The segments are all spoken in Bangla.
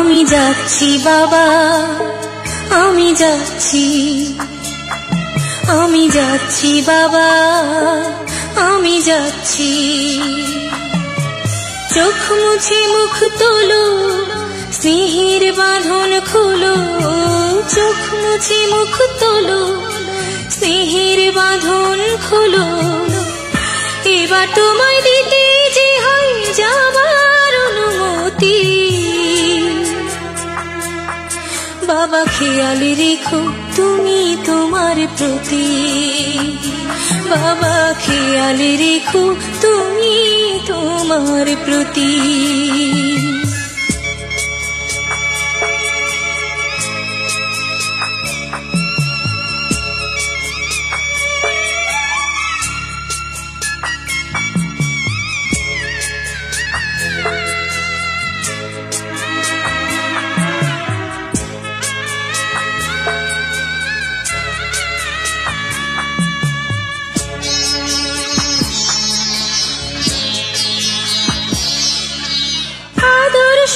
আমি যাচ্ছি বাবা, আমি যাচ্ছি, আমি যাচ্ছি বাবা, আমি যাচ্ছি। চোখ মুছে মুখ তোলো, স্নেহের বাঁধন খোলো। চোখ মুছে মুখ তোলো, স্নেহের বাঁধন খোলো। এবার তোমায় দিতে যে হয় যাবার অনুমতি। বাবা খেয়াল রেখো তুমি তোমার প্রতি, বাবা খেয়াল রেখো তুমি তোমার প্রতি।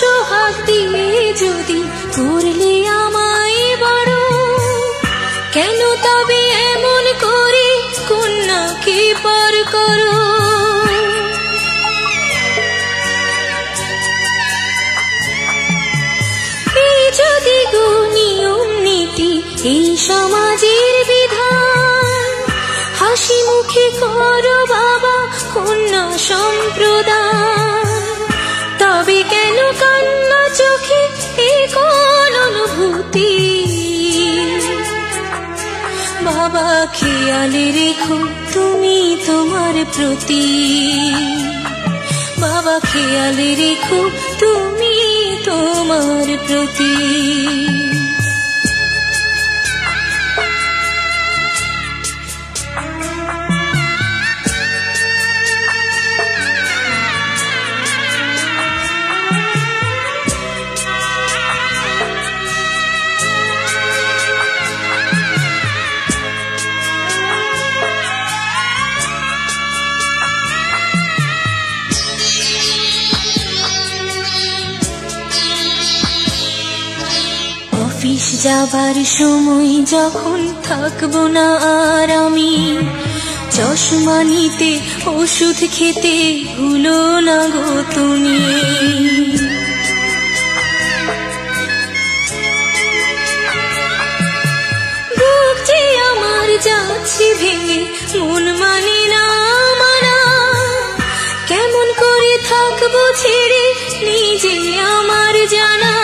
সোহাগ দিয়ে যদি করলে আমায় বড়, কেন তবে এমন করে কন্যাকে পর করো? এই যদি গো নিয়ম নীতি, এই সমাজের বিধান, হাসি মুখে করো বাবা কন্যা সম্প্রদান। তবে কেন কান্না চোখে এই কোন অনুভূতি? বাবা খেয়াল রেখো তুমি তোমার প্রতি, বাবা খেয়াল রেখো তুমি তোমার প্রতি। অফিস যাবার সময় যখন থাকবো না আর আমি, চশমা নিতে ওষুধ খেতে ভুলো না গো তুমি। বুক যে আমার যাচ্ছে ভেঙে, মন মানে না মানা। কেমন করে থাকবো ছেড়ে নিজে আমার জানা।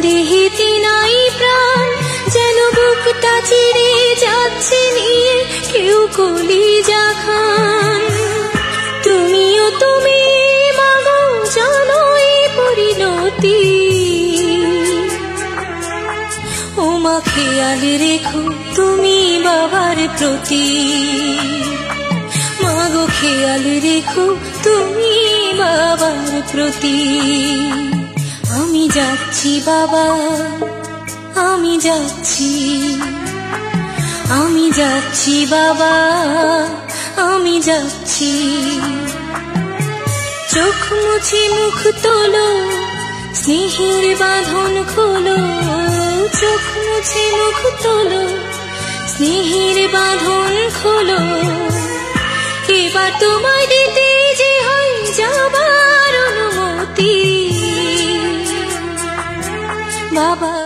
দেহেতে নাই প্রাণ, যেন বুকটা চিড়ে যাচ্ছে নিয়ে কেউ কলিজা খান। তুমিও তুমি মাগো জানো এই পরিণতি। ও মা খেয়াল রেখো তুমি বাবার প্রতি, মাগো খেয়াল রেখো তুমি বাবার প্রতি। আমি যাচ্ছি বাবা, আমি যাচ্ছি, আমি যাচ্ছি বাবা, আমি যাচ্ছি। চোখ মুছে মুখ তোলো, স্নেহের বাঁধন খোলো। চোখ মুছে মুখ তোলো, স্নেহের বাঁধন খোলো। এবার তোমায় দিতে যে হয় যাবার অনুমতি। বাবা।